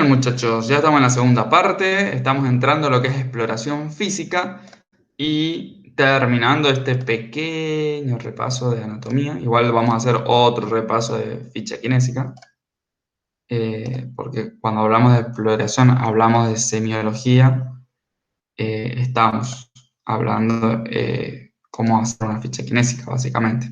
Bien, muchachos, ya estamos en la segunda parte, estamos entrando a lo que es exploración física y terminando este pequeño repaso de anatomía. Igual vamos a hacer otro repaso de ficha kinésica, porque cuando hablamos de exploración hablamos de semiología, estamos hablando cómo hacer una ficha kinésica, básicamente.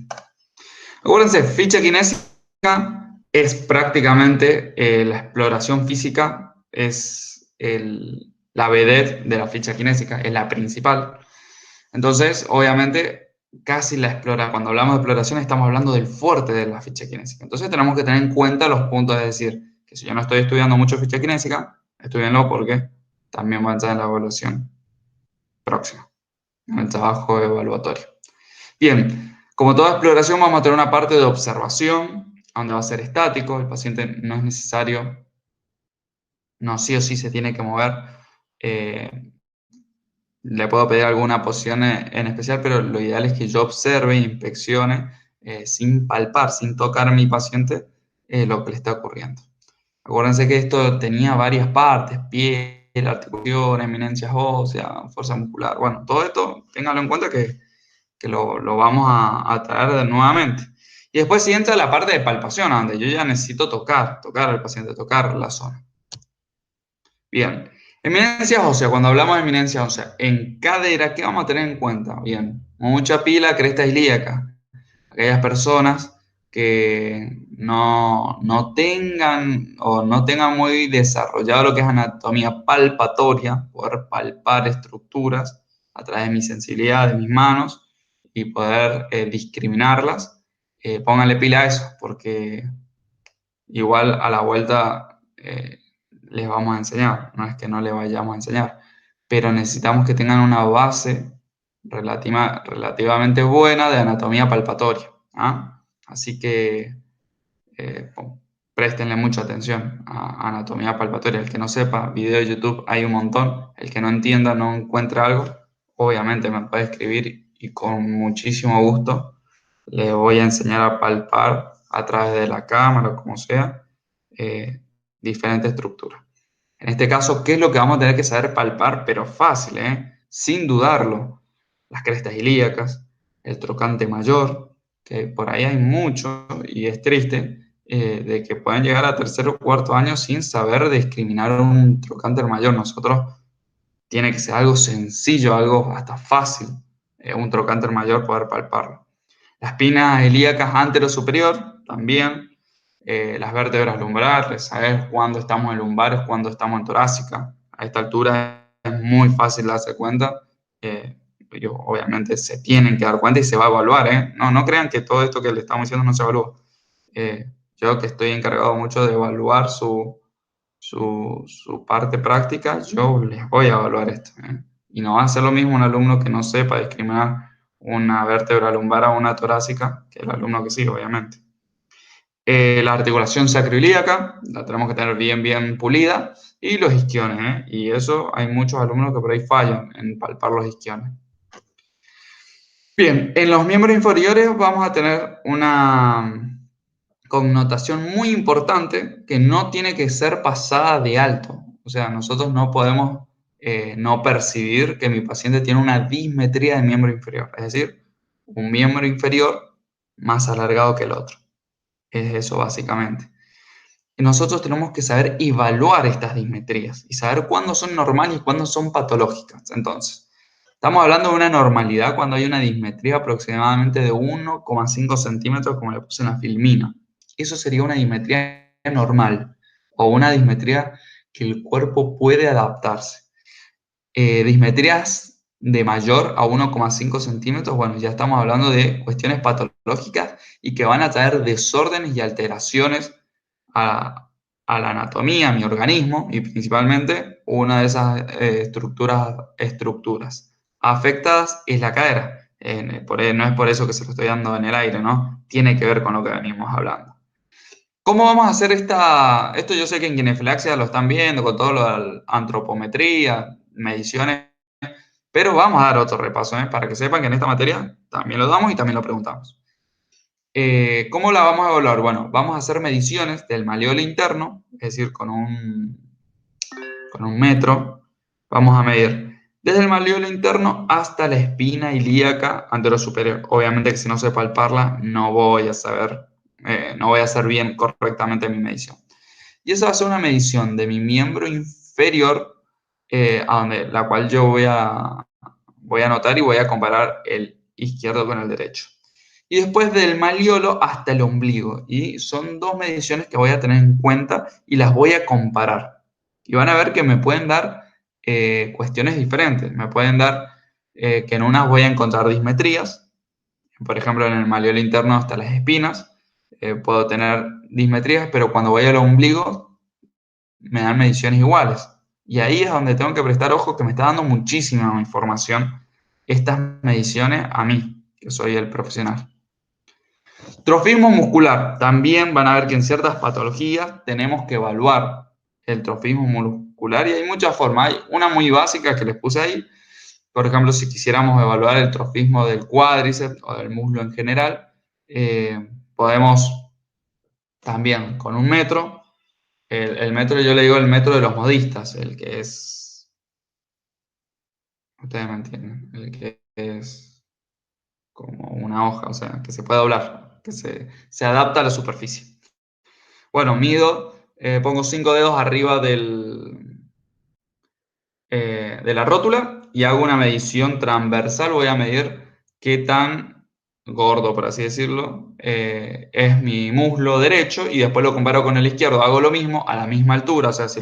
Acuérdense, ficha kinésica es prácticamente la exploración física, es la vedette de la ficha kinésica, es la principal. Entonces, obviamente, cuando hablamos de exploración estamos hablando del fuerte de la ficha kinésica. Entonces tenemos que tener en cuenta los puntos, es decir, que si yo no estoy estudiando mucho ficha kinésica, estudienlo porque también va a entrar en la evaluación próxima, en el trabajo evaluatorio. Bien, como toda exploración vamos a tener una parte de observación, donde va a ser estático, el paciente no es necesario, no sí o sí se tiene que mover. eh, Le puedo pedir alguna posición en especial, pero lo ideal es que yo observe e inspeccione sin palpar, sin tocar a mi paciente lo que le está ocurriendo. Acuérdense que esto tenía varias partes, piel, articulación, eminencias óseas, fuerza muscular. Bueno, todo esto, ténganlo en cuenta que lo vamos a traer nuevamente. Y después sí entra la parte de palpación, donde yo ya necesito tocar al paciente, tocar la zona. Bien, eminencias óseas, cuando hablamos de eminencias óseas, en cadera, ¿qué vamos a tener en cuenta? Bien, mucha pila, cresta ilíaca. Aquellas personas que no tengan o no tengan muy desarrollado lo que es anatomía palpatoria, poder palpar estructuras a través de mi sensibilidad, de mis manos y poder discriminarlas, pónganle pila a eso, porque igual a la vuelta les vamos a enseñar, no es que no les vayamos a enseñar, pero necesitamos que tengan una base relativamente buena de anatomía palpatoria. ¿Ah? Así que préstenle mucha atención a anatomía palpatoria. El que no sepa, video de YouTube hay un montón. El que no entienda, no encuentre algo, obviamente me puede escribir y con muchísimo gusto le voy a enseñar a palpar a través de la cámara o como sea eh, diferentes estructuras. En este caso, ¿qué es lo que vamos a tener que saber palpar? Pero fácil, ¿eh? Sin dudarlo. Las crestas ilíacas, el trocante mayor, que por ahí hay mucho y es triste, de que pueden llegar a tercer o cuarto año sin saber discriminar un trocante mayor. Nosotros tiene que ser algo sencillo, algo hasta fácil, un trocánter mayor poder palparlo. Las espinas ilíacas antero-superior también, las vértebras lumbares, saber cuándo estamos en lumbares, cuándo estamos en torácica. A esta altura es muy fácil darse cuenta. Eh, Obviamente se tienen que dar cuenta y se va a evaluar. No crean que todo esto que le estamos diciendo no se evalúa. Yo que estoy encargado mucho de evaluar su parte práctica, yo les voy a evaluar esto. Y no va a ser lo mismo un alumno que no sepa discriminar una vértebra lumbar a una torácica que el alumno que sí, obviamente. La articulación sacroiliaca la tenemos que tener bien pulida y los isquiones. Y eso hay muchos alumnos que por ahí fallan en palpar los isquiones. Bien, en los miembros inferiores vamos a tener una connotación muy importante que no tiene que ser pasada de alto. O sea, nosotros no podemos no percibir que mi paciente tiene una dismetría de miembro inferior, es decir, un miembro inferior más alargado que el otro. Es eso básicamente. Y nosotros tenemos que saber evaluar estas dismetrías y saber cuándo son normales y cuándo son patológicas. Entonces, estamos hablando de una normalidad cuando hay una dismetría aproximadamente de 1,5 centímetros, como le puse en la filmina. Eso sería una dismetría normal o una dismetría que el cuerpo puede adaptarse. Dismetrías de mayor a 1,5 centímetros, bueno, ya estamos hablando de cuestiones patológicas y que van a traer desórdenes y alteraciones a la anatomía, a mi organismo, y principalmente una de esas estructuras afectadas es la cadera. No es por eso que se lo estoy dando en el aire, ¿no? Tiene que ver con lo que venimos hablando. ¿Cómo vamos a hacer esto? Yo sé que en Kinefilaxia lo están viendo con todo lo de la antropometría, mediciones, pero vamos a dar otro repaso, para que sepan que en esta materia también lo damos y también lo preguntamos. ¿Cómo la vamos a evaluar? Bueno, vamos a hacer mediciones del maleolo interno, es decir, con un con un metro, vamos a medir desde el malleolo interno hasta la espina ilíaca anterior superior. Obviamente que si no sé palparla, no voy a saber, no voy a hacer bien correctamente mi medición. Y esa va a ser una medición de mi miembro inferior, la cual yo voy a anotar y voy a comparar el izquierdo con el derecho. Y después del malleolo hasta el ombligo. Y son dos mediciones que voy a tener en cuenta y las voy a comparar. Y van a ver que me pueden dar cuestiones diferentes. Me pueden dar que en unas voy a encontrar dismetrías. Por ejemplo, en el malleolo interno hasta las espinas. Puedo tener dismetrías, pero cuando voy al ombligo me dan mediciones iguales. Y ahí es donde tengo que prestar ojo, que me está dando muchísima información estas mediciones a mí, que soy el profesional. Trofismo muscular. También van a ver que en ciertas patologías tenemos que evaluar el trofismo muscular y hay muchas formas. Hay una muy básica que les puse ahí. Por ejemplo, si quisiéramos evaluar el trofismo del cuádriceps o del muslo en general, podemos también con un metro. El metro, yo le digo el metro de los modistas, el que es, ustedes me entienden, el que es como una hoja, o sea, que se puede doblar, que se adapta a la superficie. Bueno, mido, pongo 5 dedos arriba de la rótula y hago una medición transversal. Voy a medir qué tan gordo, por así decirlo, es mi muslo derecho y después lo comparo con el izquierdo. Hago lo mismo a la misma altura, o sea, si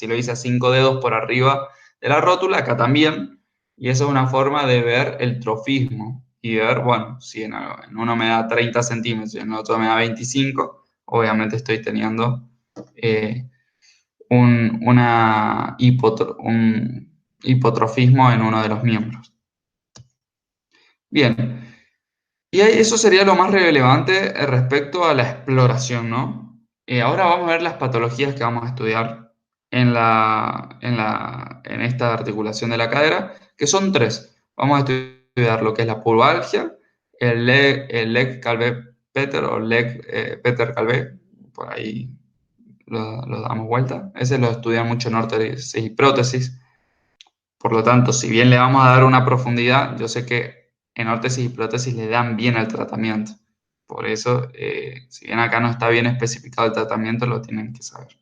lo hice a 5 dedos por arriba de la rótula, acá también. Y esa es una forma de ver el trofismo y ver, bueno, si en uno me da 30 centímetros y en el otro me da 25, obviamente estoy teniendo eh, un hipotrofismo en uno de los miembros. Bien, y eso sería lo más relevante respecto a la exploración, ¿no? Ahora vamos a ver las patologías que vamos a estudiar en esta articulación de la cadera, que son tres. Vamos a estudiar lo que es la pubalgia, el leg Calvé-Peter o leg Peter-Calvé, por ahí lo damos vuelta. Ese lo estudian mucho en órtesis y prótesis. Por lo tanto, si bien le vamos a dar una profundidad, yo sé que en órtesis y prótesis le dan bien al tratamiento. Por eso, si bien acá no está bien especificado el tratamiento, lo tienen que saber.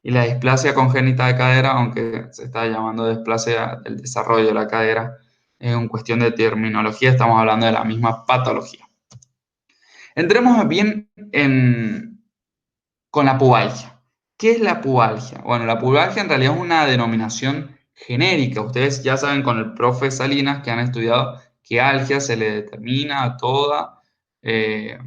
Y la displasia congénita de cadera, aunque se está llamando displasia del desarrollo de la cadera, es una cuestión de terminología, estamos hablando de la misma patología. Entremos bien con la pubalgia. ¿Qué es la pubalgia? Bueno, la pubalgia en realidad es una denominación genérica. Ustedes ya saben con el profe Salinas que han estudiado que algia se le determina eh,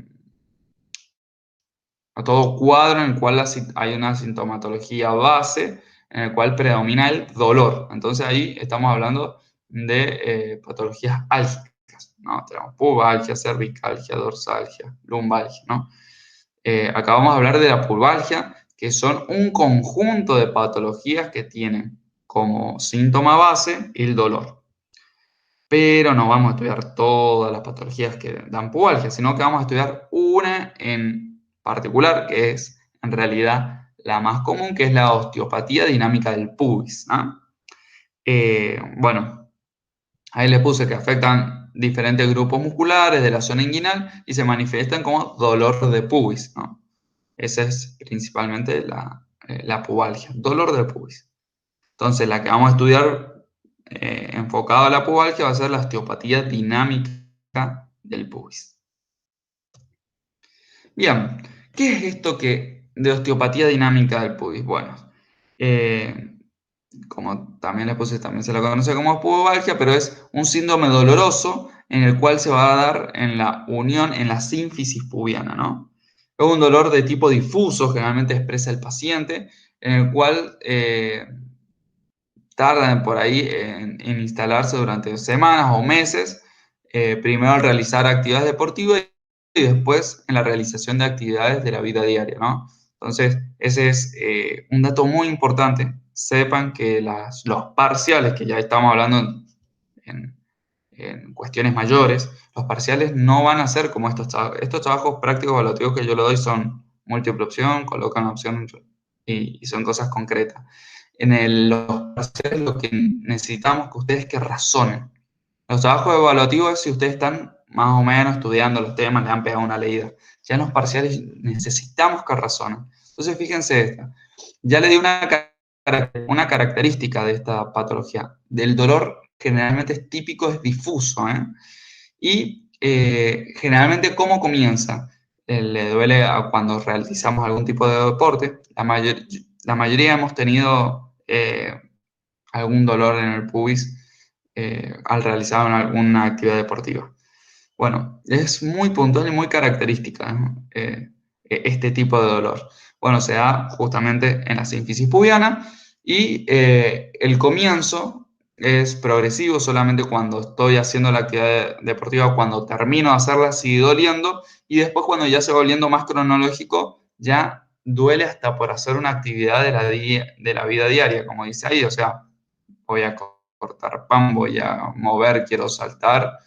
a todo cuadro en el cual hay una sintomatología base en el cual predomina el dolor. Entonces ahí estamos hablando de patologías álgicas, ¿no? Tenemos pubalgia, cervicalgia, dorsalgia, lumbalgia, ¿no? Acá vamos a hablar de la pubalgia, que son un conjunto de patologías que tienen como síntoma base el dolor. Pero no vamos a estudiar todas las patologías que dan pubalgia, sino que vamos a estudiar una en particular, que es en realidad la más común, que es la osteopatía dinámica del pubis, ¿no? Bueno, ahí les puse que afectan diferentes grupos musculares de la zona inguinal y se manifiestan como dolor de pubis, ¿no? Esa es principalmente la pubalgia, dolor del pubis. Entonces, la que vamos a estudiar enfocada a la pubalgia va a ser la osteopatía dinámica del pubis. Bien, ¿qué es esto de osteopatía dinámica del pubis? Bueno, como también les puse, también se la conoce como pubalgia, pero es un síndrome doloroso en el cual se va a dar en la unión, en la sínfisis pubiana, ¿no? Es un dolor de tipo difuso, generalmente expresa el paciente, en el cual tardan por ahí en instalarse durante semanas o meses, primero al realizar actividades deportivas y después en la realización de actividades de la vida diaria, ¿no? Entonces, ese es un dato muy importante. Sepan que los parciales, que ya estamos hablando en cuestiones mayores, los parciales no van a ser como estos trabajos. Estos trabajos prácticos evaluativos que yo le doy son múltiple opción, colocan opción y son cosas concretas. los parciales lo que necesitamos que ustedes que razonen. Los trabajos evaluativos es si ustedes están más o menos estudiando los temas, le han pegado una leída. Ya en los parciales necesitamos que razonen. Entonces, fíjense esta. Ya le di una característica de esta patología. Del dolor generalmente es típico, es difuso, ¿eh? Y generalmente, ¿cómo comienza? Le duele cuando realizamos algún tipo de deporte. La mayoría hemos tenido algún dolor en el pubis al realizar alguna actividad deportiva. Bueno, es muy puntual y muy característica, ¿no? Este tipo de dolor. Bueno, se da justamente en la sínfisis pubiana y el comienzo es progresivo solamente cuando estoy haciendo la actividad deportiva, cuando termino de hacerla sigue doliendo y después cuando ya se va volviendo más cronológico ya duele hasta por hacer una actividad de la vida diaria, como dice ahí, o sea, voy a cortar pan, voy a mover, quiero saltar,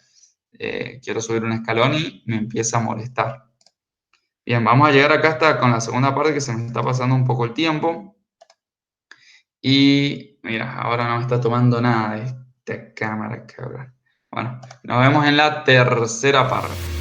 quiero subir un escalón y me empieza a molestar. Bien, vamos a llegar acá hasta con la segunda parte que se me está pasando un poco el tiempo. Y mira, ahora no me está tomando nada de esta cámara, cabrón. Bueno, nos vemos en la tercera parte.